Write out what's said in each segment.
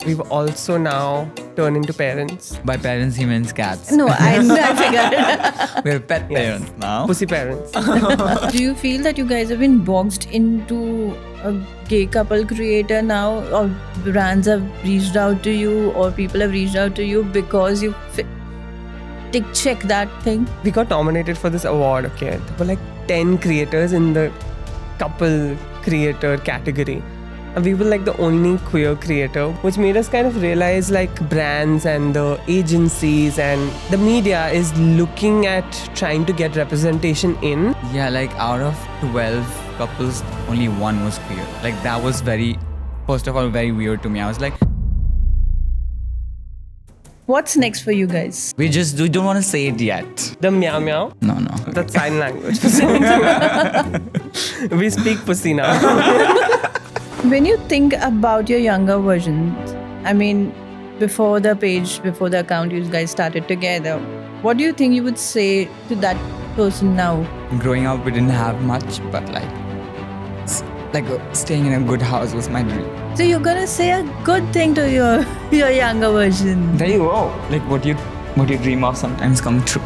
we've also now turned into parents. By parents, he means cats. No, I figured. We're pet parents now. Pussy parents. Do you feel that you guys have been boxed into a gay couple creator now, or brands have reached out to you, or people have reached out to you because you check that thing? We got nominated for this award, okay? There were like 10 creators in the couple creator category. And we were like the only queer creator, which made us kind of realize like brands and the agencies and the media is looking at trying to get representation in. Yeah, like out of 12 couples, only one was queer. Like that was first of all, very weird to me. I was like, What's next for you guys? we don't want to say it yet. The meow meow, No. that's sign language. We speak pussy now. When you think about your younger versions, I mean, before the account you guys started together, what do you think you would say to that person now? Growing up, we didn't have much, but staying in a good house was my dream. So you're gonna say a good thing to your younger version. There you go. Like what you dream of sometimes come true.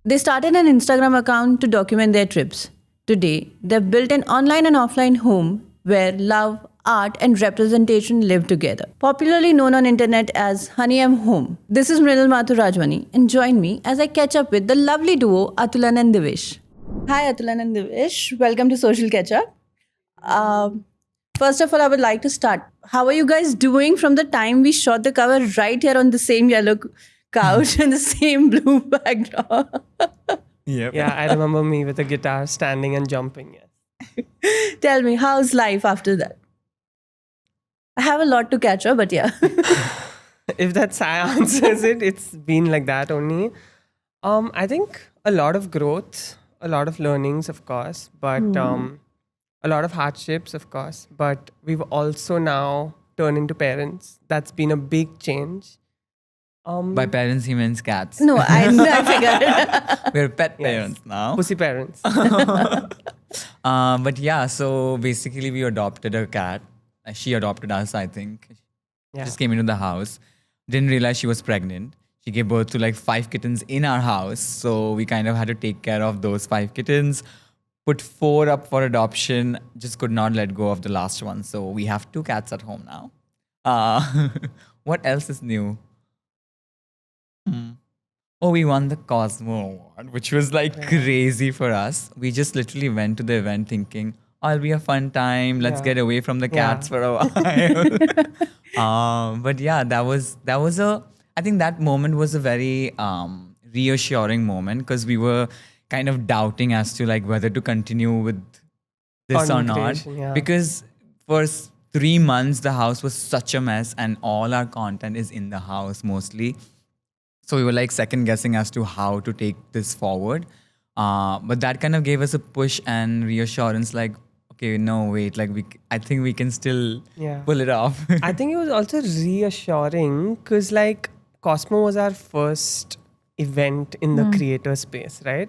They started an Instagram account to document their trips. Today, they've built an online and offline home where love, art, and representation live together. Popularly known on internet as Honey I'm Home. This is Mrinil Mathur Rajwani, and join me as I catch up with the lovely duo Atulan and Divish. Hi Atulan and Divish, welcome to Social Ketchup. First of all, I would like to start. How are you guys doing from the time we shot the cover right here on the same yellow couch and the same blue backdrop? Yep. Yeah, I remember me with a guitar standing and jumping. Yes. Tell me, how's life after that? I have a lot to catch up, but yeah. If that Sai answers it, it's been like that only. I think a lot of growth, a lot of learnings, of course, but a lot of hardships, of course. But we've also now turned into parents. That's been a big change. By parents, he means cats. No, I figured. We're pet parents now. Pussy parents. But yeah, so basically we adopted a cat. She adopted us, I think. Yeah. Just came into the house. Didn't realize she was pregnant. She gave birth to like 5 kittens in our house. So we kind of had to take care of those 5 kittens. Put 4 up for adoption. Just could not let go of the last one. So we have 2 cats at home now. What else is new? Oh, we won the Cosmo award, which was like crazy for us. We just literally went to the event thinking, oh, it'll be a fun time. Let's get away from the cats for a while. But yeah, I think that moment was a very reassuring moment because we were kind of doubting as to like whether to continue with this or not. Creation, yeah. Because for 3 months, the house was such a mess and all our content is in the house mostly. So we were like second guessing as to how to take this forward. But that kind of gave us a push and reassurance like, okay, no, wait, like I think we can still pull it off. I think it was also reassuring because like Cosmo was our first event in the creator space, right?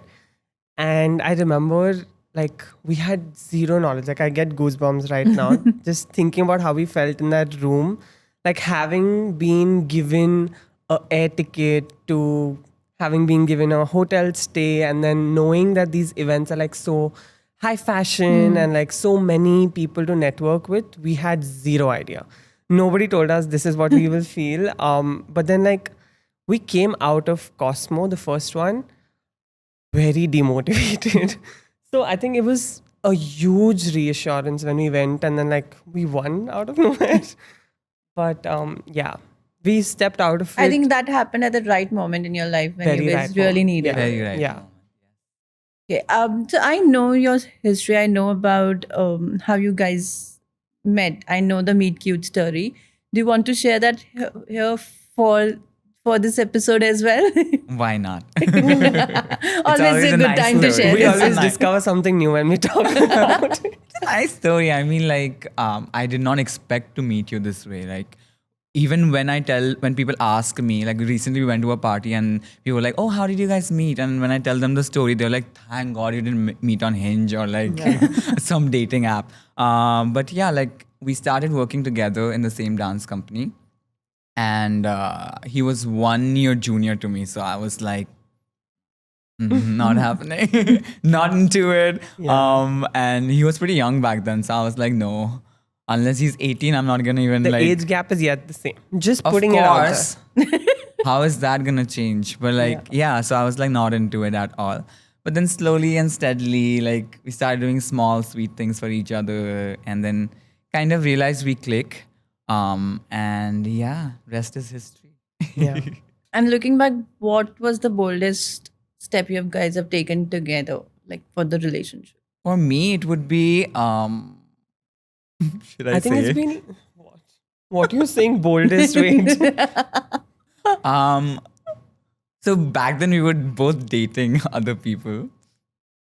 And I remember like we had zero knowledge. Like I get goosebumps right now just thinking about how we felt in that room. Like having been given an air ticket to having been given a hotel stay and then knowing that these events are like so high fashion and like so many people to network with, we had zero idea. Nobody told us this is what we will feel. But then like we came out of Cosmo, the first one, very demotivated. So I think it was a huge reassurance when we went and then like we won out of nowhere. But yeah, we stepped out of it. I think that happened at the right moment in your life when Very you right guys really moment. needed it. Very right. Yeah. Okay. So I know your history. I know about how you guys met. I know the meet cute story. Do you want to share that here for this episode as well? Why not? Always a good nice time to story. share. We this. always discover something new when we talk about it. Nice story. I mean, like, I did not expect to meet you this way. Like, even when people ask me, like recently we went to a party and people were like, oh, how did you guys meet? And when I tell them the story, they're like, thank God you didn't meet on Hinge or like some dating app. But yeah, like we started working together in the same dance company. And he was 1 year junior to me. So I was like, not happening, not into it. And he was pretty young back then. So I was like, no, unless he's 18, I'm not going to even The like. age gap is yet the same. Just Of putting it out course. How is that going to change? But like, yeah, so I was like not into it at all. But then slowly and steadily, like we started doing small, sweet things for each other. And then kind of realized we click. And yeah, rest is history. there. Yeah. And looking back, what was the boldest step you guys have taken together, like for the relationship? For me, it would be, should I I think say it's it? been what you're saying boldest wait. So back then we were both dating other people.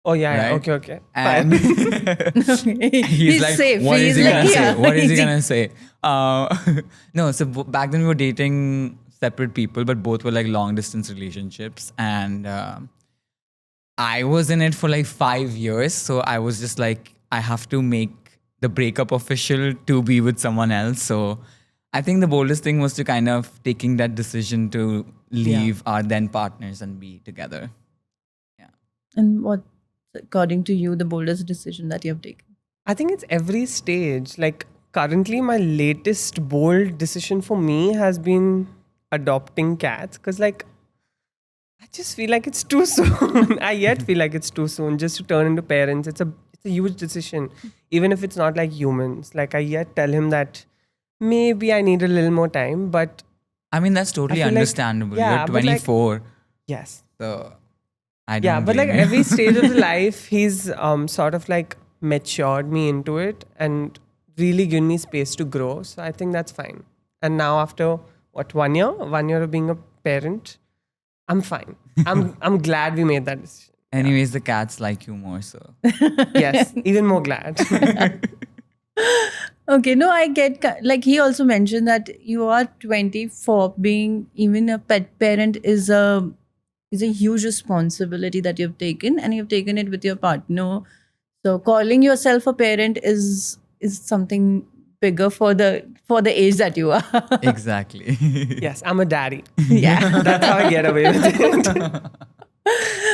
Oh yeah, yeah. Right? Okay. And He's like, safe. what is He's he like, gonna say? yeah, What is he easy. gonna say? No, so back then we were dating separate people, but both were like long distance relationships. And I was in it for like 5 years. So I was just like, I have to make the breakup official to be with someone else. So I think the boldest thing was to kind of taking that decision to leave our then partners and be together. And what, according to you, the boldest decision that you have taken? I think it's every stage. Like currently, my latest bold decision for me has been adopting cats. Cause like I just feel like it's too soon. I yet feel like it's too soon just to turn into parents. It's a huge decision, even if it's not like humans. Like I yet tell him that maybe I need a little more time, but I mean, that's totally feel like- understandable. yeah, You're but like- 24. yes. So I don't Yeah, but like blame you. every stage of the life, he's sort of like matured me into it and really given me space to grow. So I think that's fine. And now after what 1 year, 1 year of being a parent, I'm fine. I'm glad we made that decision. Anyways, the cats like you more, so. Yes, even more glad. Okay, no, I get, like he also mentioned that you are 24, being even a pet parent is a huge responsibility that you've taken, and you've taken it with your partner. So calling yourself a parent is something bigger for the age that you are. Exactly. Yes, I'm a daddy. Yeah. That's how I get away with it.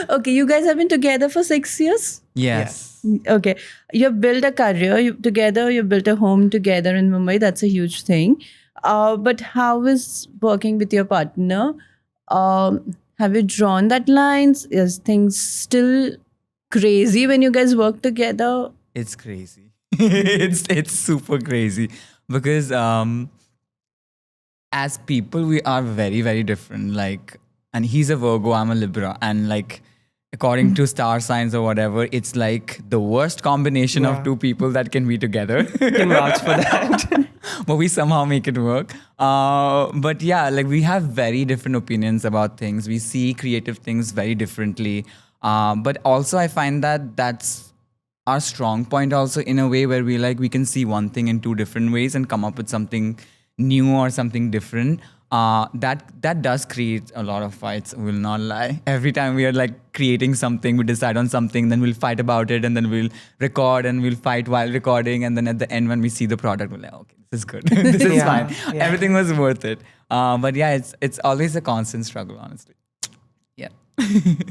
Okay, you guys have been together for 6 years? Yes. Okay. You've built a career together, you built a home together in Mumbai. That's a huge thing. But how is working with your partner? Have you drawn that lines? Is things still crazy when you guys work together? It's crazy. it's super crazy because as people we are very, very different. Like, and he's a Virgo, I'm a Libra, and like according to star signs or whatever, it's like the worst combination of two people that can be together. Can vouch for that. But we somehow make it work. But yeah, like we have very different opinions about things. We see creative things very differently. But also I find that that's our strong point also, in a way where we can see one thing in two different ways and come up with something new or something different. That does create a lot of fights, will not lie. Every time we are like creating something, we decide on something, then we'll fight about it, and then we'll record and we'll fight while recording, and then at the end when we see the product, we're like, okay, this is good. This is Yeah, fine. yeah. Everything was worth it. But yeah, it's always a constant struggle, honestly. Yeah.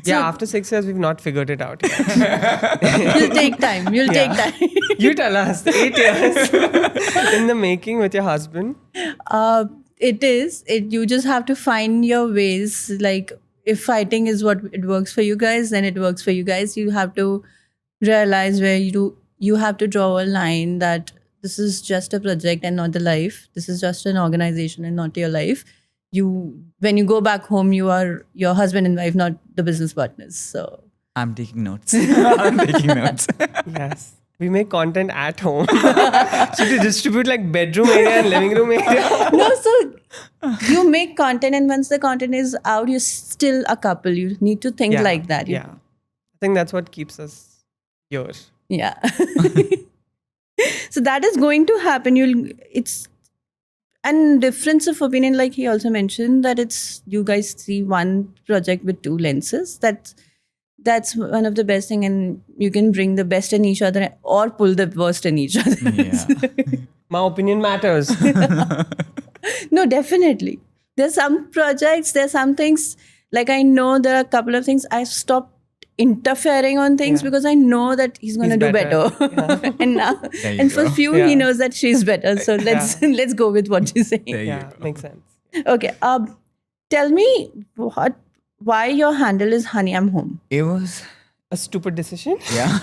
Yeah, after 6 years, we've not figured it out yet. You'll take time. You'll take time. You tell us, 8 years in the making with your husband. It is. You just have to find your ways. Like if fighting is what it works for you guys, then it works for you guys. You have to realize where you have to draw a line that this is just a project and not the life. This is just an organization and not your life. When you go back home, you are your husband and wife, not the business partners. So I'm taking notes. I'm taking notes. Yes. We make content at home. So to distribute like bedroom area and living room area. no, so you make content, and once the content is out, you're still a couple. You need to think like that. Yeah. I think that's what keeps us here. Yeah. So that is going to happen. and difference of opinion, like he also mentioned that it's you guys see one project with two lenses. That's one of the best thing, and you can bring the best in each other or pull the worst in each other. Yeah. My opinion matters. No, definitely. There's some projects, there's some things, like I know there are a couple of things I've stopped interfering on things Yeah. because I know that he's gonna He's do better. better. and now, There you and for go. few Yeah. he knows that she's better. So let's let's go with what you're saying. There you Yeah, go. makes sense. Okay. Tell me why your handle is Honey I'm Home. It was, A stupid decision. yeah,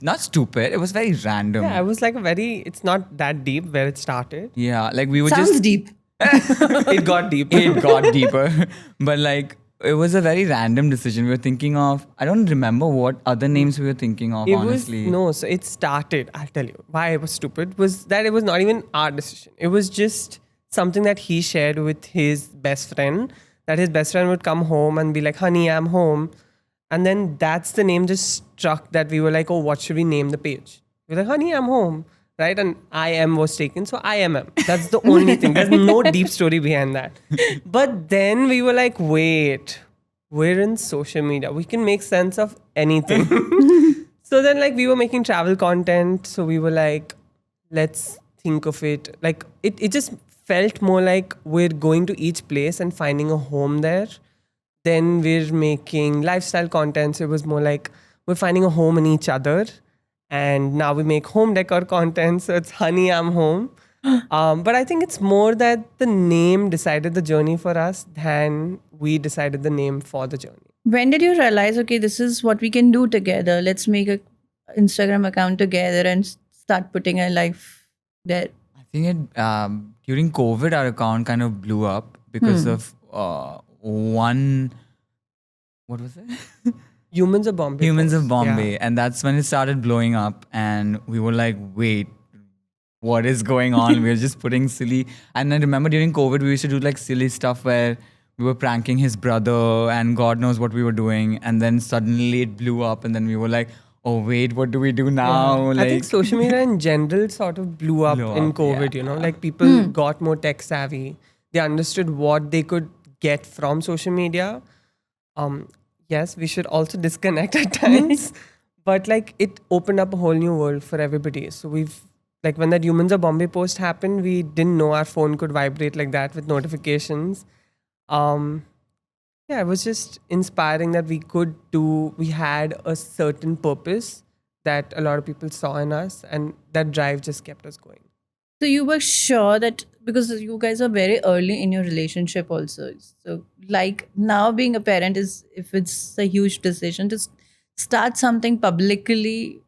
not stupid. It was very random. Yeah, I was like it's not that deep where it started. Yeah, like we were Sounds just deep. It got deep. it got deeper. But like it was a very random decision. We were thinking of, I don't remember what other names we were thinking of, It honestly. was no, so it started. I'll tell you why it was stupid. Was that it was not even our decision. It was just something that he shared with his best friend. That his best friend would come home and be like, "Honey, I'm home," and then that's the name just struck. That we were like, "Oh, what should we name the page?" We were like, "Honey, I'm home," right? And I am was taken, so I am. That's the only thing. There's no deep story behind that. But then we were like, "Wait, we're in social media. We can make sense of anything." So then, like, we were making travel content. So we were like, let's think of it. Like, it just felt more like we're going to each place and finding a home there. Then we're making lifestyle content. So it was more like we're finding a home in each other. And now we make home decor content. So it's Honey, I'm Home. But I think it's more that the name decided the journey for us than we decided the name for the journey. When did you realize, okay, this is what we can do together? Let's make a Instagram account together and start putting our life there. I think during COVID, our account kind of blew up because of one, what was it? Humans of Bombay. Humans of post. Bombay. Yeah. And that's when it started blowing up. And we were like, wait, what is going on? We were just putting silly. And I remember during COVID, we used to do like silly stuff where we were pranking his brother and God knows what we were doing. And then suddenly it blew up. And then we were like, oh, wait, what do we do now? I think social media in general sort of blew up Blew in up, COVID, yeah. you know, like people got more tech savvy. They understood what they could get from social media. Yes, we should also disconnect at times, but like it opened up a whole new world for everybody. So we've like when that Humans of Bombay post happened, we didn't know our phone could vibrate like that with notifications. Yeah, it was just inspiring that we had a certain purpose that a lot of people saw in us, and that drive just kept us going. So you were sure that because you guys are very early in your relationship also. So like now being a parent is, if it's a huge decision to start something publicly,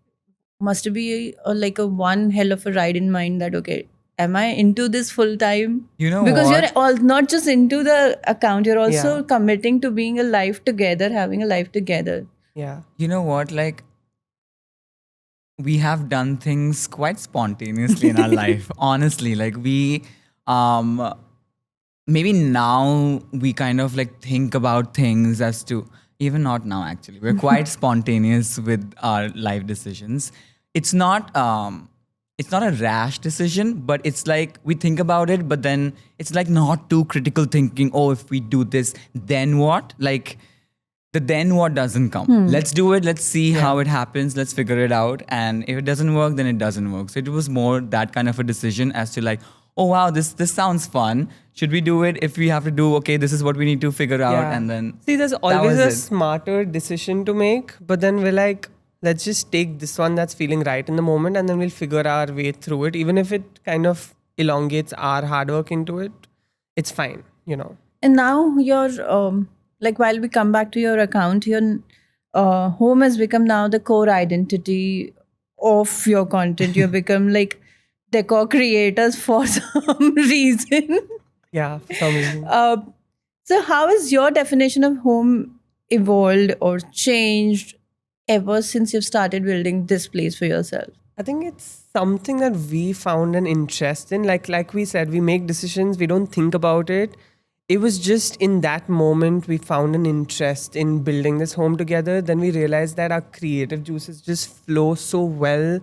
must be like a one hell of a ride in mind that, okay, am I into this full time? You know because what? you're all not just into the account, you're also Yeah. committing to being a life together, having a life together. Yeah. You know what? Like, we have done things quite spontaneously in our life. Honestly, like maybe now we kind of like think about things as to, even not now actually. We're quite spontaneous with our life decisions. It's not a rash decision, but it's like we think about it, but then it's like not too critical thinking. Oh, if we do this, then what? Like, the then what doesn't come. Let's do it. Let's see how it happens. Let's figure it out. And if it doesn't work, then it doesn't work. So it was more that kind of a decision as to like, oh wow, this sounds fun. Should we do it? If we have to do, okay, this is what we need to figure out. Yeah. And then See, there's that always was a it. smarter decision to make, but then we're like, let's just take this one that's feeling right in the moment, and then we'll figure our way through it. Even if it kind of elongates our hard work into it, it's fine, you know. And now your like while we come back to your account, your home has become now the core identity of your content. You have become like decor creators for some reason. Yeah, for some reason. So how has your definition of home evolved or changed ever since you've started building this place for yourself? I think it's something that we found an interest in. Like we said, we make decisions, we don't think about it. It was just in that moment we found an interest in building this home together. Then we realized that our creative juices just flow so well.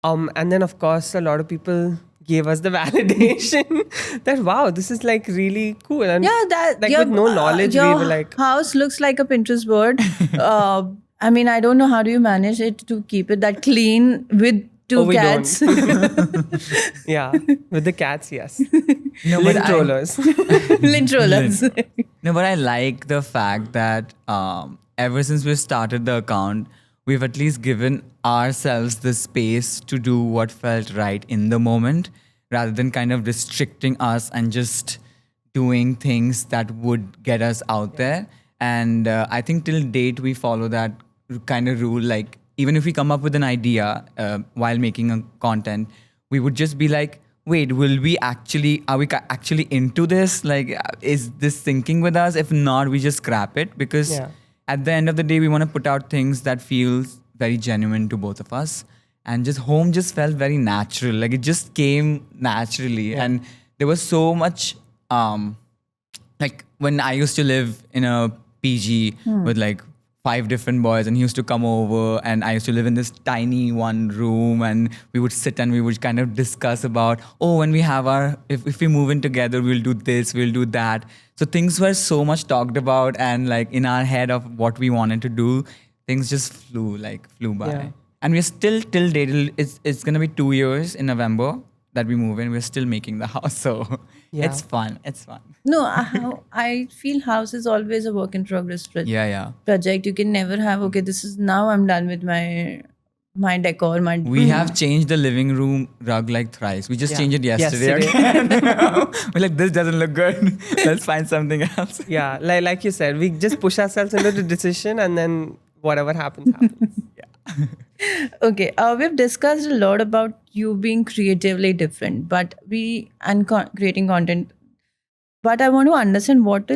And then of course a lot of people gave us the validation that wow, this is like really cool. And Yeah, that like with no knowledge, we your were like, house looks like a Pinterest board. I mean, I don't know how do you manage it to keep it that clean with two oh, we cats. yeah, with the cats, yes, No, but lint rollers. Lint rollers. No, but I like the fact that ever since we started the account, we've at least given ourselves the space to do what felt right in the moment rather than kind of restricting us and just doing things that would get us out there. And I think till date, we follow that kind of rule. Like, even if we come up with an idea while making a content, we would just be like, wait, are we actually into this? Like, is this syncing with us? If not, we just scrap it because Yeah. at the end of the day, we want to put out things that feels very genuine to both of us. And just home just felt very natural. Like it just came naturally. And there was so much, like when I used to live in a PG with like 5 different boys, and he used to come over, and I used to live in this tiny one room, and we would sit and we would kind of discuss about, oh, when we have if we move in together, we'll do this, we'll do that. So things were so much talked about, and like in our head of what we wanted to do, things just flew by. Yeah. And we're still till date, it's gonna be 2 years in November that we move in. We're still making the house, so Yeah. it's fun. It's fun. No, I feel house is always a work in progress Yeah. project. You can never have, okay, this is now I'm done with my decor, my We have changed the living room rug like thrice. We just Yeah. changed it yesterday. Again. We're like, this doesn't look good. Let's find something else. Yeah, like you said, we just push ourselves into the decision, and then whatever happens, happens. Okay, we've discussed a lot about you being creatively different, but creating content. But I want to understand what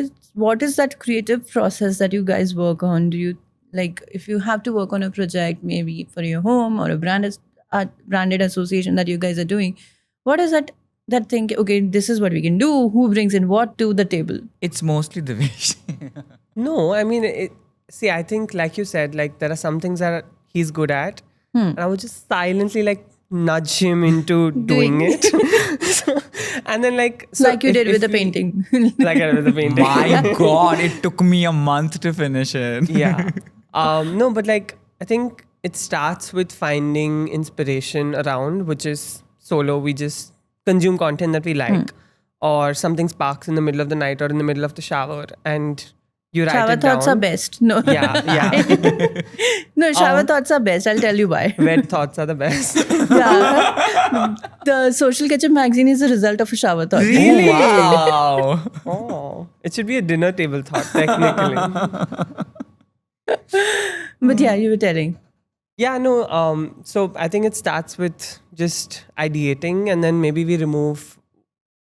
is that creative process that you guys work on? Do you like if you have to work on a project, maybe for your home or a branded association that you guys are doing? What is that thing? Okay, this is what we can do. Who brings in what to the table? It's mostly the vision. No, I mean, see, I think, like you said, like there are some things that he's good at, and I would just silently like nudge him into doing it. And then like Like you if- did if with the we- painting. like I did with the painting. My God, it took me a month to finish it. Yeah. No, but like I think it starts with finding inspiration around, which is solo. We just consume content that we like, or something sparks in the middle of the night or in the middle of the shower, and you write Shower it thoughts down. are best. No. Yeah. No, shower thoughts are best. I'll tell you why. Wet thoughts are the best. Yeah. The Social Ketchup magazine is a result of a shower thought. Really? Wow. Oh, it should be a dinner table thought, technically. But yeah, you were telling. Yeah, no. So I think it starts with just ideating, and then maybe we remove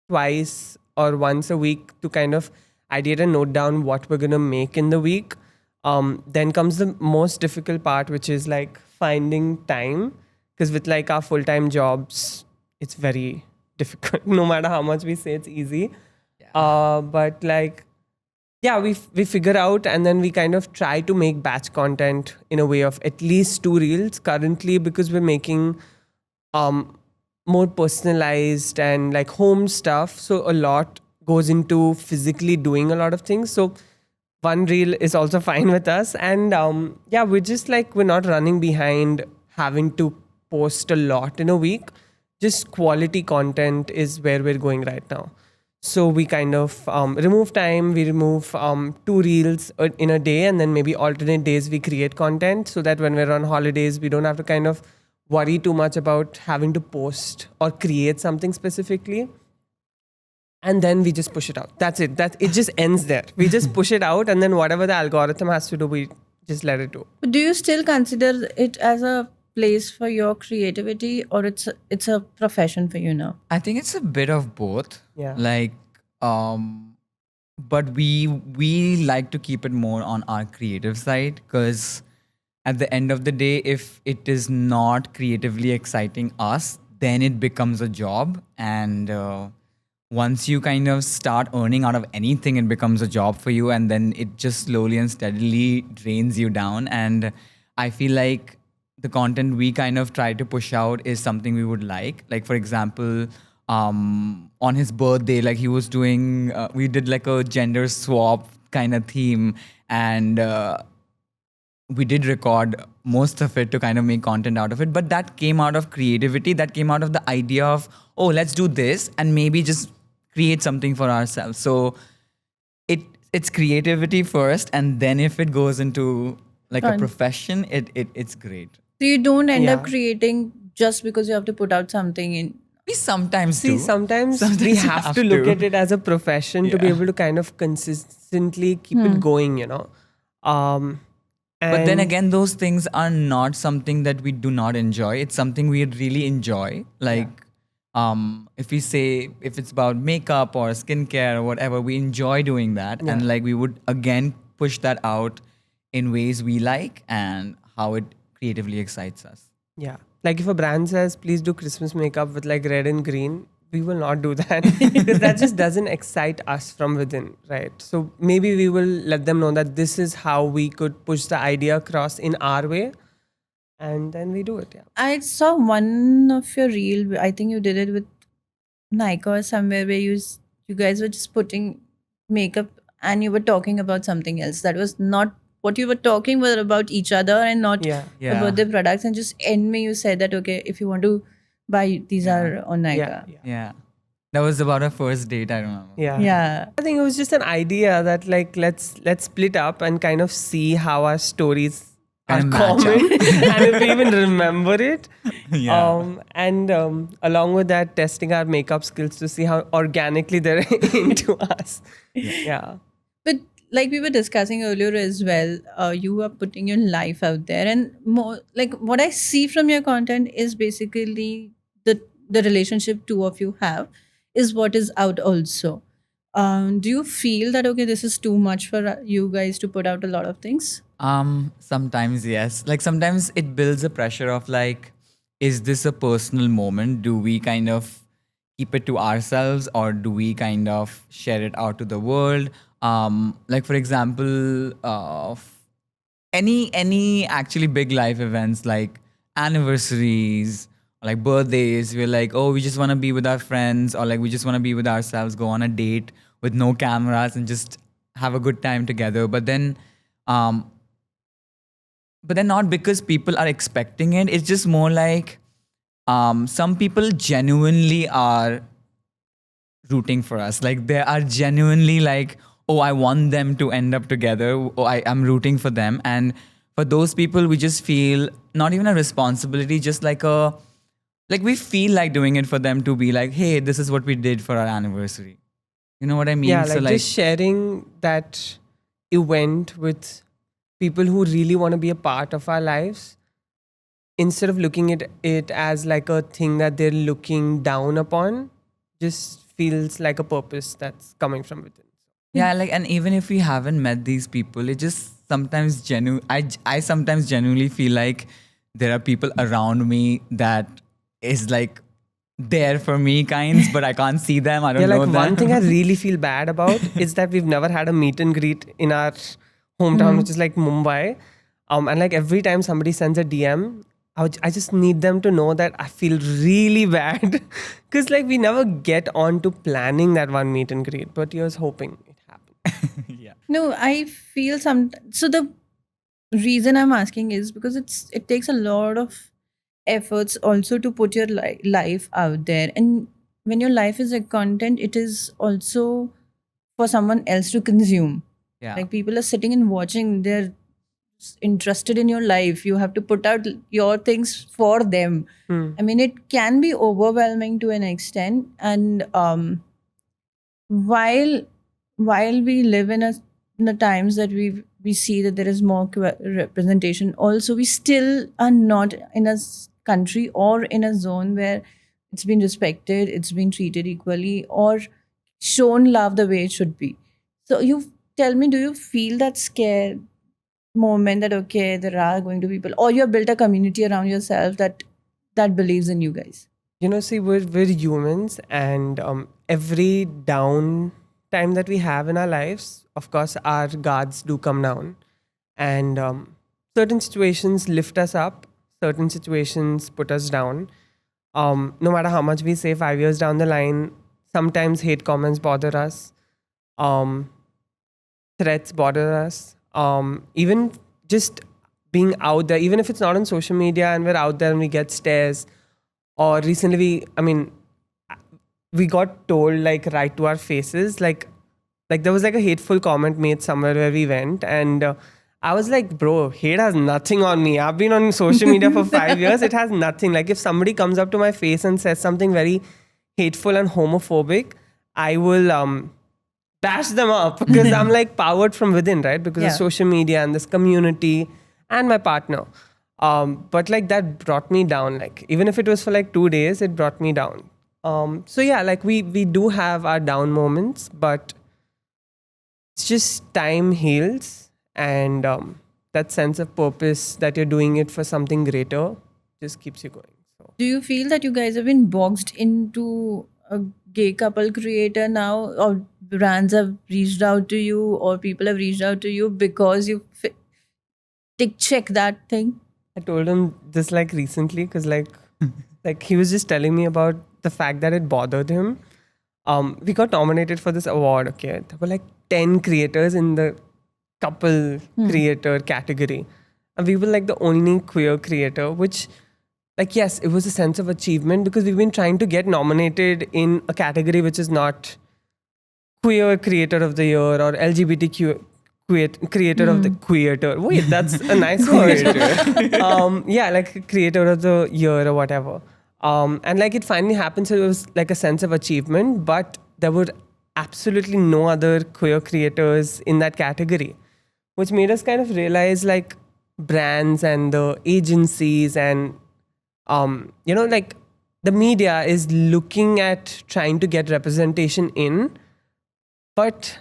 twice or once a week to kind of ideate and note down what we're gonna make in the week. Then comes the most difficult part, which is like finding time, because with like our full-time jobs, it's very difficult. No matter how much we say it's easy, but like. Yeah, we figure out, and then we kind of try to make batch content in a way of at least 2 reels currently, because we're making more personalized and like home stuff. So a lot goes into physically doing a lot of things. So 1 reel is also fine with us. And yeah, we're just like, we're not running behind having to post a lot in a week. Just quality content is where we're going right now. So we kind of remove time, we remove 2 reels in a day, and then maybe alternate days we create content, so that when we're on holidays, we don't have to kind of worry too much about having to post or create something specifically. And then we just push it out. That's it. It just ends there. We just push it out, and then whatever the algorithm has to do, we just let it do. But do you still consider it as a place for your creativity, or it's a profession for you now? I think it's a bit of both. Yeah. Like, but we like to keep it more on our creative side, because at the end of the day, if it is not creatively exciting us, then it becomes a job. And once you kind of start earning out of anything, it becomes a job for you, and then it just slowly and steadily drains you down. And I feel like the content we kind of try to push out is something we would like. Like, for example, on his birthday, like he was doing, we did like a gender swap kind of theme, and we did record most of it to kind of make content out of it. But that came out of creativity. That came out of the idea of, oh, let's do this and maybe just create something for ourselves. So it's creativity first, and then if it goes into like a Fun. profession, it's great. So you don't end up Yeah. creating just because you have to put out something in. We sometimes See, do. sometimes we you have to look at it as a profession to be able to kind of consistently keep it going, you know. But then And again, those things are not something that we do not enjoy. It's something we really enjoy. Like, if we say, if it's about makeup or skincare or whatever, we enjoy doing that. And like, we would again push that out in ways we like and how it creatively excites us. yeah, like if a brand says, please do Christmas makeup with like red and green, we will not do that because that just doesn't excite us from within, right? So maybe we will let them know that this is how we could push the idea across in our way, and then we do it. Yeah. I saw one of your reel. I think you did it with Nike or somewhere where you guys were just putting makeup and you were talking about something else. That was not what you were talking, but about each other and not Yeah. Yeah. about the products. And just end me, you said that okay, if you want to buy, these are on Nike. Yeah. Yeah. Yeah. That was about our first date, I remember. Yeah. Yeah. I think it was just an idea that like let's split up and kind of see how our stories are Kind of match common and if we even remember it. Yeah. And along with that, testing our makeup skills to see how organically they're into us. Yeah. But like we were discussing earlier as well, you are putting your life out there, and more like what I see from your content is basically the relationship two of you have is what is out also. Do you feel that okay, this is too much for you guys to put out a lot of things? Sometimes yes. Like sometimes it builds a pressure of like, is this a personal moment? Do we kind of keep it to ourselves or do we kind of share it out to the world? Like for example, any actually big life events like anniversaries, like birthdays, we're like, oh, we just want to be with our friends, or like we just want to be with ourselves, go on a date with no cameras and just have a good time together. Um, but then not because people are expecting it. It's just more like some people genuinely are rooting for us. Like they are genuinely like, oh, I want them to end up together. Oh, I'm rooting for them. And for those people, we just feel not even a responsibility, just like we feel like doing it for them to be like, hey, this is what we did for our anniversary. You know what I mean? Yeah, So like just sharing that event with people who really want to be a part of our lives instead of looking at it as like a thing that they're looking down upon, just feels like a purpose that's coming from within. yeah, like, and even if we haven't met these people, it just sometimes I sometimes genuinely feel like there are people around me that is like there for me kinds, but I can't see them. I don't Yeah, know like them. one thing I really feel bad about is that we've never had a meet and greet in our hometown, which is like Mumbai. And like every time somebody sends a DM, I just need them to know that I feel really bad because like we never get on to planning that one meet and greet, but you're hoping it happens. Yeah. No, I feel some. So the reason I'm asking is because it takes a lot of efforts also to put your life out there, and when your life is a content, it is also for someone else to consume. Yeah. Like people are sitting and watching, they're interested in your life. You have to put out your things for them. I mean, it can be overwhelming to an extent, and while we live in the times that we see that there is more representation, also we still are not in a country or in a zone where it's been respected, it's been treated equally, or shown love the way it should be. So you tell me, do you feel that scare moment that okay, there are going to be people, or you have built a community around yourself that believes in you guys? You know, see, we're humans, and every down time that we have in our lives, of course, our guards do come down, and certain situations lift us up, certain situations put us down. No matter how much we say 5 years down the line, sometimes hate comments bother us. Um, Threats bother us. Even just being out there, even if it's not on social media and we're out there and we get stares. Or recently, we got told like right to our faces, like there was like a hateful comment made somewhere where we went, and I was like, bro, hate has nothing on me. I've been on social media for 5 years. It has nothing. Like if somebody comes up to my face and says something very hateful and homophobic, I will bash them up because I'm like powered from within, right? Because of Yeah. social media and this community and my partner. But like that brought me down. Like even if it was for like 2 days, it brought me down. So yeah, like we do have our down moments, but it's just time heals, and that sense of purpose that you're doing it for something greater just keeps you going. So Do you feel that you guys have been boxed into a gay couple creator now, or brands have reached out to you, or people have reached out to you because you tick check that thing? I told him this like recently because like he was just telling me about the fact that it bothered him. We got nominated for this award. Okay, there were like 10 creators in the couple creator category, and we were like the only queer creator, which like yes, it was a sense of achievement because we've been trying to get nominated in a category which is not queer creator of the year or LGBTQ creator of the creator. Wait, that's a nice word. Yeah, like creator of the year or whatever. And like it finally happened, so it was like a sense of achievement, but there were absolutely no other queer creators in that category, which made us kind of realize like brands and the agencies and like the media is looking at trying to get representation in, but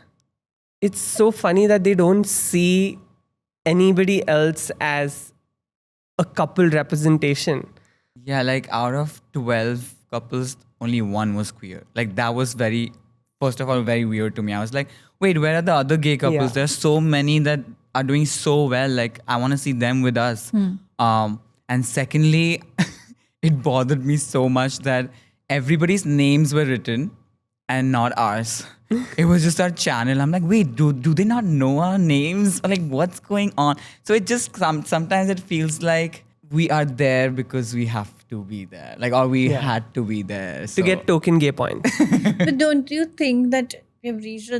it's so funny that they don't see anybody else as a couple representation. Yeah, like out of 12 couples, only one was queer. Like that was very, first of all, very weird to me. I was like, wait, where are the other gay couples? Yeah. There's so many that are doing so well. Like I want to see them with us. And secondly, it bothered me so much that everybody's names were written and not ours. It was just our channel. I'm like, wait, do they not know our names? Or like, what's going on? So it just sometimes it feels like we are there because we have to be there, like, or we had to be there To get token gay points. But don't you think that we've reached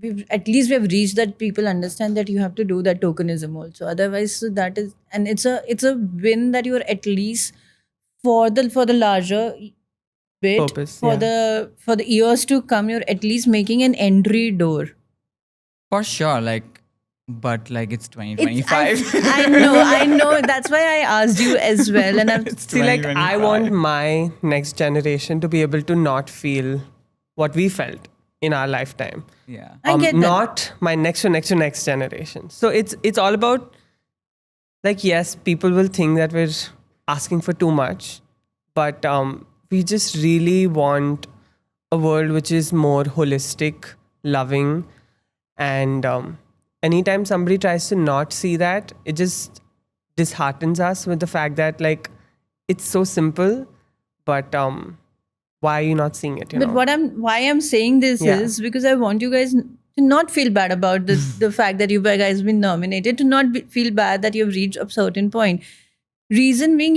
we have reached that people understand that you have to do that tokenism also? Otherwise, so that is, and it's a win that you're at least for the larger bit Purpose, for yeah. the years to come. You're at least making an entry door. for sure, like, but like it's It's, 2025. I know. That's why I asked you as well, and I'm It's See, like I 2025. want my next generation to be able to not feel what we felt in our lifetime. Yeah. I get that. Not my next to next generation. So it's all about like yes, people will think that we're asking for too much, but we just really want a world which is more holistic, loving, and anytime somebody tries to not see that, it just disheartens us with the fact that like it's so simple, but why are you not seeing it? You But know? why I'm saying this Yeah. is because I want you guys to not feel bad about the fact that you guys been nominated, to not feel bad that you've reached a certain point. Reason being,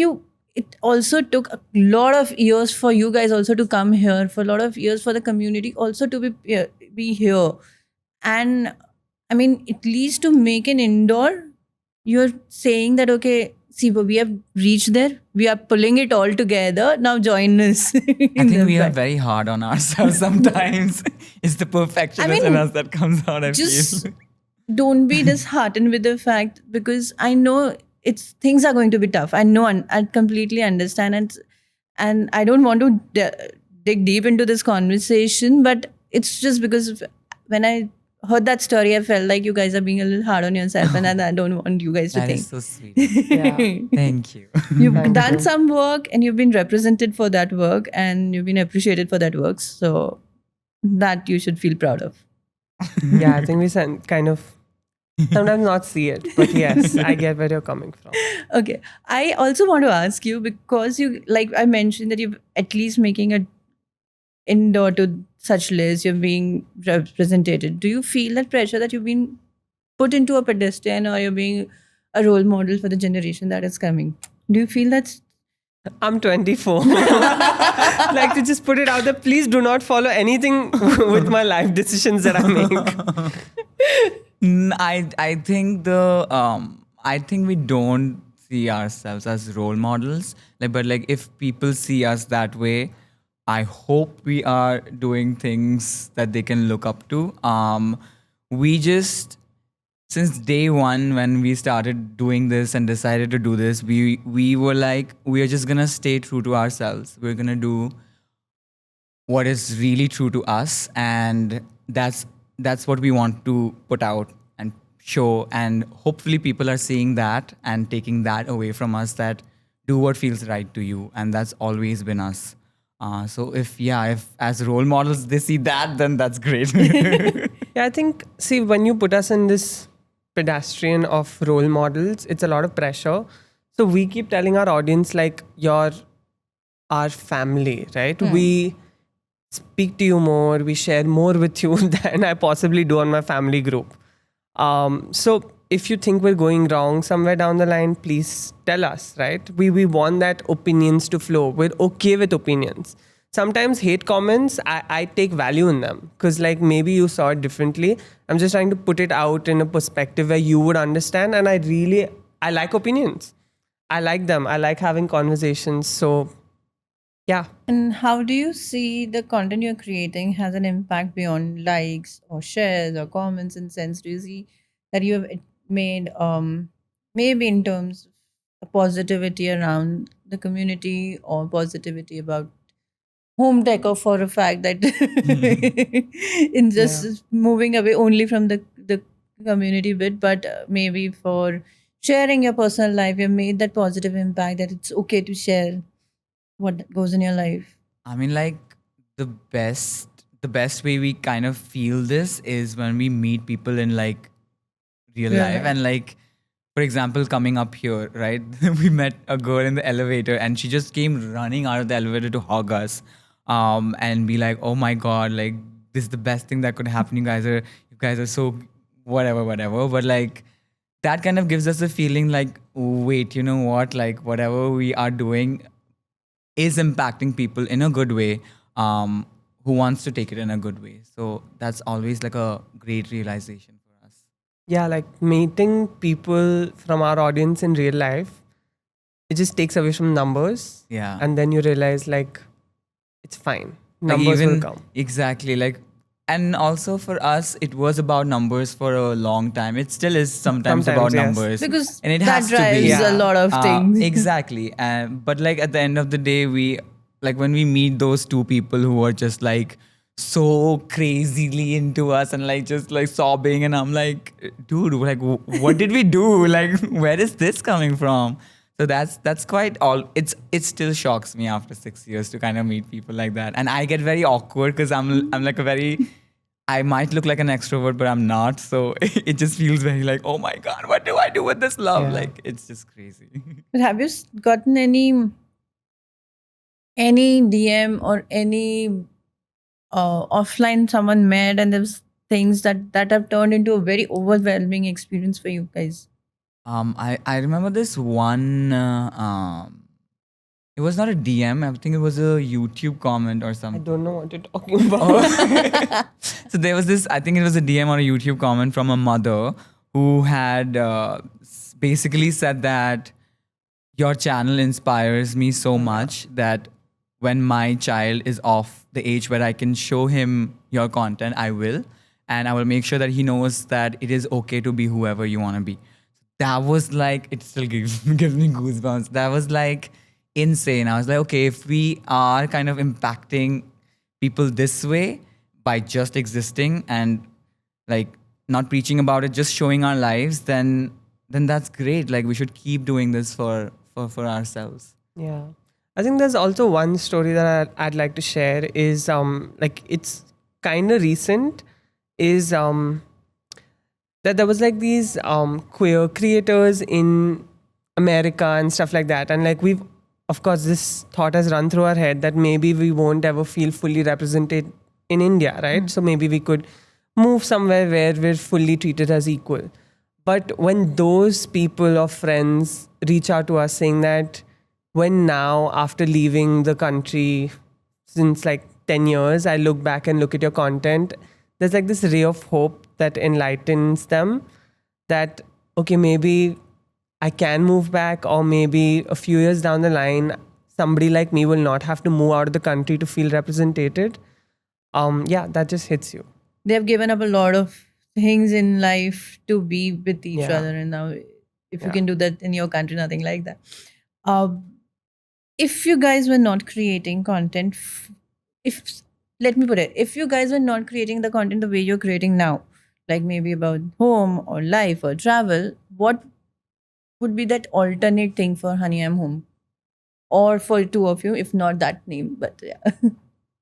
it also took a lot of years for you guys also to come here, for a lot of years for the community also to be here, and I mean, at least to make an indoor, you're saying that okay, see, but we have reached there. We are pulling it all together. Now join us. I think we are very hard on ourselves sometimes. It's the perfectionist in mean, us that comes out, I just feel. don't be disheartened with the fact, because I know things are going to be tough. I know, and I completely understand, and I don't want to dig deep into this conversation, but it's just because when I heard that story, I felt like you guys are being a little hard on yourself, and I don't want you guys to That think. is so sweet. Yeah. Thank you. You've done some work and you've been represented for that work and you've been appreciated for that work. So that you should feel proud of. Yeah, I think we kind of sometimes not see it. But yes, I get where you're coming from. Okay. I also want to ask you, because you, like I mentioned, that you're at least making a indoor to such list, you're being represented. Do you feel that pressure that you've been put into a pedestrian, or you're being a role model for the generation that is coming? Do you feel that's I'm 24. Like to just put it out there, please do not follow anything with my life decisions that I make. I think I think we don't see ourselves as role models. Like, but like if people see us that way, I hope we are doing things that they can look up to. We just since day one when we started doing this and decided to do this, we were like we are just gonna stay true to ourselves. We're gonna do what is really true to us, and that's what we want to put out and show, and hopefully people are seeing that and taking that away from us, that do what feels right to you, and that's always been us. So if as role models they see that, then that's great. Yeah, I think, see, when you put us in this pedestrian of role models, it's a lot of pressure. So we keep telling our audience, like, you're our family, right? We speak to you more, we share more with you than I possibly do on my family group. So if you think we're going wrong somewhere down the line, please tell us, right? We want that opinions to flow. We're okay with opinions. Sometimes hate comments, I take value in them because, like, maybe you saw it differently. I'm just trying to put it out in a perspective where you would understand. And I like opinions. I like them. I like having conversations. So, yeah. And how do you see the content you're creating has an impact beyond likes or shares or comments? In sense, do you see that you have made maybe in terms of positivity around the community, or positivity about home decor, for a fact that in just moving away only from the community bit, but maybe for sharing your personal life, you've made that positive impact that it's okay to share what goes in your life. I mean, like the best way we kind of feel this is when we meet people in like real Real life. life. And like, for example, coming up here, right? We met a girl in the elevator and she just came running out of the elevator to hug us, and be like, oh my god, like this is the best thing that could happen. You guys are so whatever. But like that kind of gives us a feeling like, wait, you know what, like whatever we are doing is impacting people in a good way, who wants to take it in a good way. So that's always like a great realization for us. Yeah, like meeting people from our audience in real life, it just takes away from numbers. Yeah. And then you realize, like, it's fine. Like Numbers will even come. exactly, like, and also for us it was about numbers for a long time. It still is sometimes about Sometimes, yes. numbers, Because and it that has to drives be. Yeah. a lot of things. Exactly. But like at the end of the day, we like when we meet those two people who are just like so crazily into us and like just like sobbing, and I'm like, dude, like what did we do? Like where is this coming from? So that's quite all. It still shocks me after 6 years to kind of meet people like that, and I get very awkward because I'm like a very. I might look like an extrovert, but I'm not. So it just feels very like, oh my god, what do I do with this love? Yeah. Like it's just crazy. But have you gotten any DM or any offline someone met, and there's things that have turned into a very overwhelming experience for you guys? I remember this one. It was not a DM. I think it was a YouTube comment or I something. don't know what you're talking about. So there was this. I think it was a DM or a YouTube comment from a mother who had basically said that your channel inspires me so much that when my child is of the age where I can show him your content, I will. And I will make sure that he knows that it is okay to be whoever you want to be. That was like, it still gives me goosebumps. That was like insane. I was like, okay, if we are kind of impacting people this way by just existing and like not preaching about it, just showing our lives, then that's great. Like we should keep doing this for ourselves. Yeah. I think there's also one story that I'd like to share is like it's kind of recent, is that there was like these queer creators in America and stuff like that. And like we've, of course, this thought has run through our head that maybe we won't ever feel fully represented in India, right? So maybe we could move somewhere where we're fully treated as equal. But when those people or friends reach out to us saying that when now, after leaving the country since like 10 years, I look back and look at your content, there's like this ray of hope that enlightens them that, okay, maybe I can move back, or maybe a few years down the line, somebody like me will not have to move out of the country to feel represented. Yeah, that just hits you. They have given up a lot of things in life to be with each Yeah. other, and now if you Yeah. can do that in your country, nothing like that. If you guys were not creating content, if let me put it, if you guys were not creating the content the way you're creating now, like maybe about home or life or travel, what would be that alternate thing for Honey I'm Home, or for two of you, if not that name, but yeah.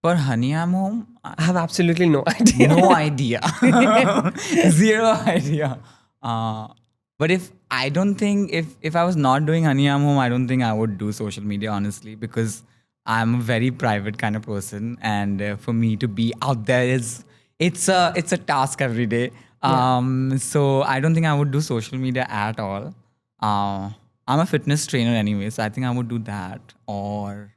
For Honey I'm Home, I have absolutely no idea. no idea. Zero idea. But I don't think if I was not doing Honey I'm Home, I don't think I would do social media, honestly, because I'm a very private kind of person, and for me to be out there it's a task every day. So I don't think I would do social media at all. I'm a fitness trainer anyway, so I think I would do that, or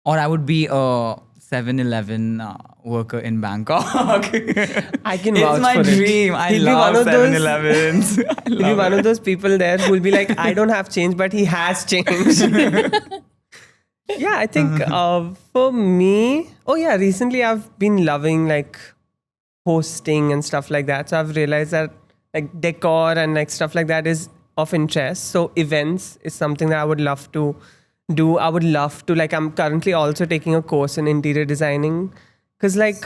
I would be a 7-Eleven worker in Bangkok. I can It's vouch my for it. dream. I He'll be love one of those- 7-Elevens. He'll be one of those people there who'll be like, I don't have change, but he has change. Yeah, I think for me, recently I've been loving like hosting and stuff like that. So I've realized that like decor and like stuff like that is of interest. So events is something that I would love to do. I would love to, like, I'm currently also taking a course in interior designing because like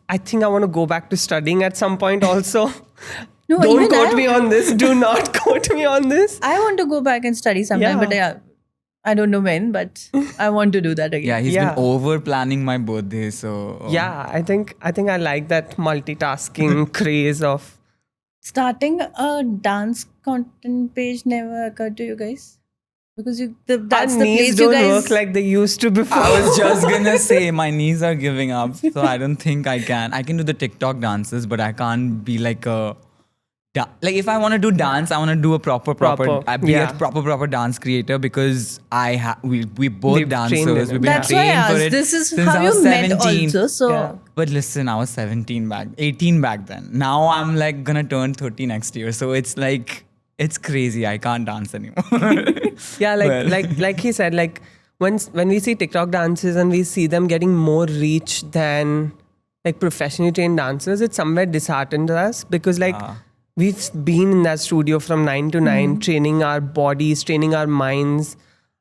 I think I want to go back to studying at some point also. No, Don't even quote I- me on this. Do not quote me on this. I want to go back and study sometime, Yeah. but yeah, I don't know when, but I want to do that again. Yeah, he's Yeah. been over planning my birthday, so Yeah, I think I like that multitasking craze of. Starting a dance content page never occurred to you guys? Because Our that's the knees place you don't guys work like they used to before. I was just gonna say my knees are giving up, so I don't think I can. I can do the TikTok dances, but I can't be like a like if I want to do dance, I want to do a proper be yeah. a proper dance creator, because we both We've trained in dancers. it. We've been That's why I trained for asked. it This is since how I was you met 17. also. So Yeah. But listen, I was 18 back then. Now I'm like gonna turn 30 next year. So it's like, it's crazy. I can't dance anymore. Yeah, like Well. like he said, like when we see TikTok dances and we see them getting more reach than like professionally trained dancers, it somewhere disheartened us because like we've been in that studio from 9 to 9, training our bodies, training our minds,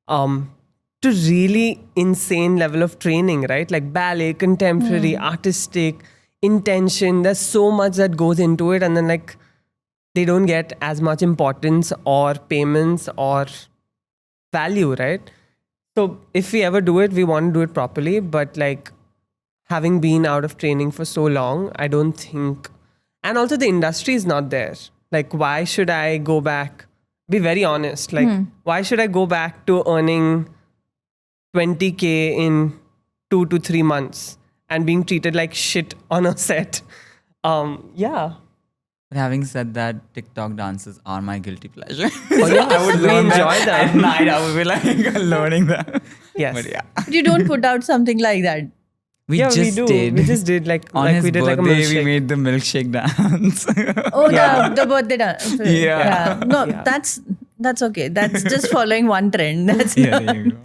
to really insane level of training, right? Like ballet, contemporary, artistic, intention. There's so much that goes into it, and then like they don't get as much importance or payments or value, right? So if we ever do it, we want to do it properly. But like having been out of training for so long, I don't think, and also the industry is not there. Like, why should I go back? Be very honest. Like, why should I go back to earning 20K in 2 to 3 months and being treated like shit on a set? Yeah. But having said that, TikTok dances are my guilty pleasure. Oh, yeah, I would we learn enjoy that that. at night. I would be like learning that. Yes. But yeah, you don't put out something like that. we Yeah, just we do. did. We just did like On like his we did like a birthday, milkshake. we made the milkshake dance. Oh, Yeah. the birthday dance. Yeah. No, Yeah. that's okay. That's just following one trend. That's Yeah, not. there you go.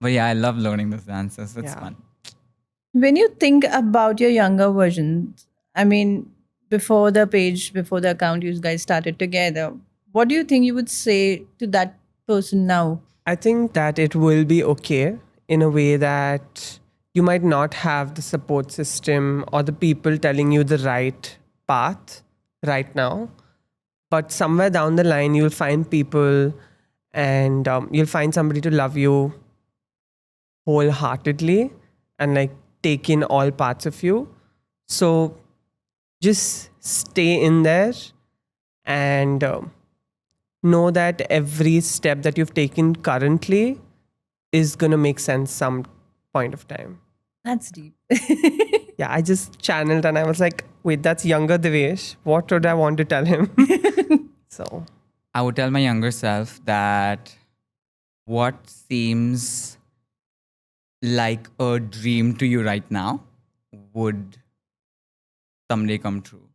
But yeah, I love learning those dances. It's Yeah. fun. When you think about your younger versions, I mean, before the page, before the account you guys started together, what do you think you would say to that person now? I think that it will be okay in a way that you might not have the support system or the people telling you the right path right now. But somewhere down the line, you'll find people and you'll find somebody to love you wholeheartedly and like take in all parts of you. So just stay in there and know that every step that you've taken currently is going to make sense some point of time. That's deep. Yeah, I just channeled and I was like, wait, that's younger Devesh. What would I want to tell him? So I would tell my younger self that what seems like a dream to you right now would someday come true.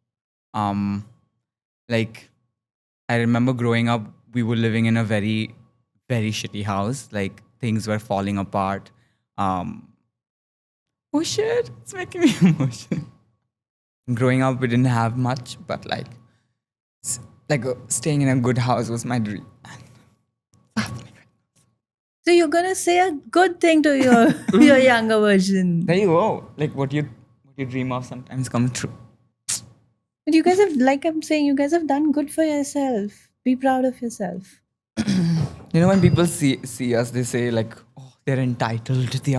Like I remember growing up, we were living in a very, very shitty house. Like things were falling apart. Oh shit, it's making me emotional. Growing up, we didn't have much, but staying in a good house was my dream. So you're gonna say a good thing to your your younger version. There you go. Like what you dream of sometimes comes true. But you guys have, like I'm saying, you guys have done good for yourself. Be proud of yourself. You know, when people see us, they say like, oh, they're entitled. They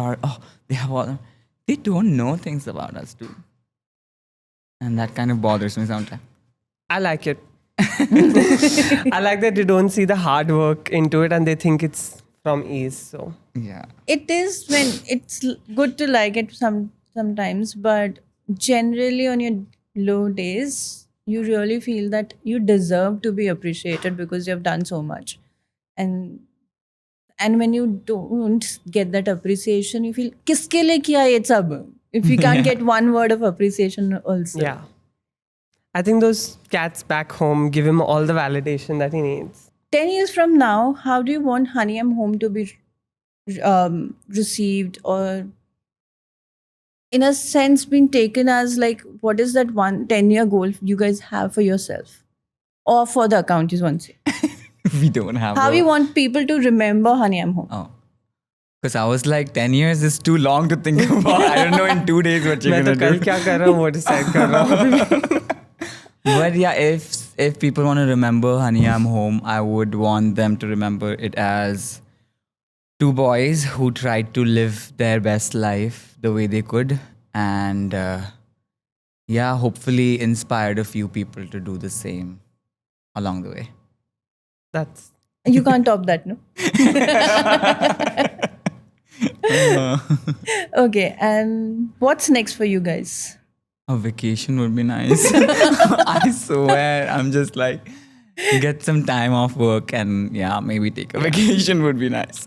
have all. They don't know things about us, too. And that kind of bothers me sometimes. I like it. I like that you don't see the hard work into it and they think it's from ease. So Yeah. It is when it's good to like it sometimes, but generally on your low days, you really feel that you deserve to be appreciated because you have done so much. And when you don't get that appreciation, you feel kiske liye kiya ye sab? If you can't get one word of appreciation also. yeah. I think those cats back home give him all the validation that he needs. 10 years from now, how do you want Honey I'm Home to be received, or in a sense being taken as like, what is that 10-year goal you guys have for yourself or for the account is once? We don't have. How you want people to remember Honey I'm Home? Oh. Because I was like, 10 years is too long to think about. I don't know in 2 days what you're मैं तो going कल to do. क्या कर रहा हूँ वो decide कर रहा हूँ. But yeah, if people want to remember Honey I'm Home, I would want them to remember it as two boys who tried to live their best life the way they could. And yeah, hopefully inspired a few people to do the same along the way. That's You can't top that, no? Okay, and what's next for you guys? A vacation would be nice. I swear, I'm just like, get some time off work and yeah, maybe take a vacation would be nice.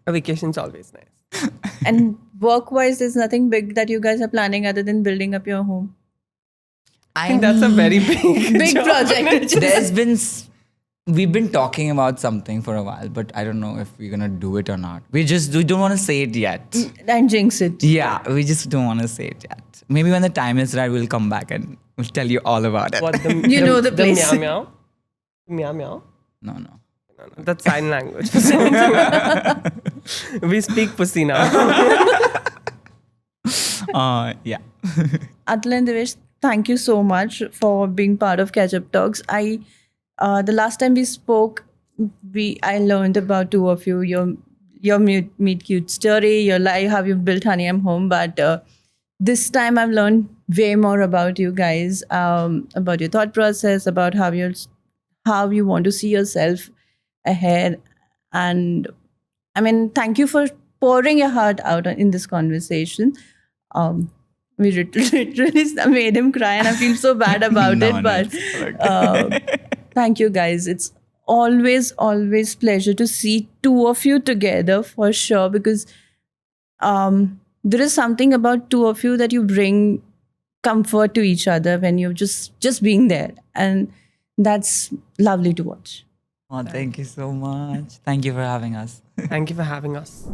a vacation's always nice. And work-wise, there's nothing big that you guys are planning other than building up your home. I think that's a very big job. Project. We've been talking about something for a while, but I don't know if we're gonna do it or not. We don't want to say it yet. And jinx it. Yeah, we just don't want to say it yet. Maybe when the time is right, we'll come back and we'll tell you all about it. What the know the place. meow meow? Meow meow? No. No, that's sign language. We speak pussy now. Yeah. Atul and Devesh, thank you so much for being part of Ketchup Talks. The last time we spoke, I learned about two of you, your meet cute story, your life, how you built Honey I'm Home. But this time I've learned way more about you guys, about your thought process, about how you want to see yourself ahead. And I mean, thank you for pouring your heart out in this conversation. We literally made him cry and I feel so bad about it. But thank you guys. It's always pleasure to see two of you together for sure, because there is something about two of you that you bring comfort to each other when you're just being there. And that's lovely to watch. Oh, thank you so much. Thank you for having us. Thank you for having us.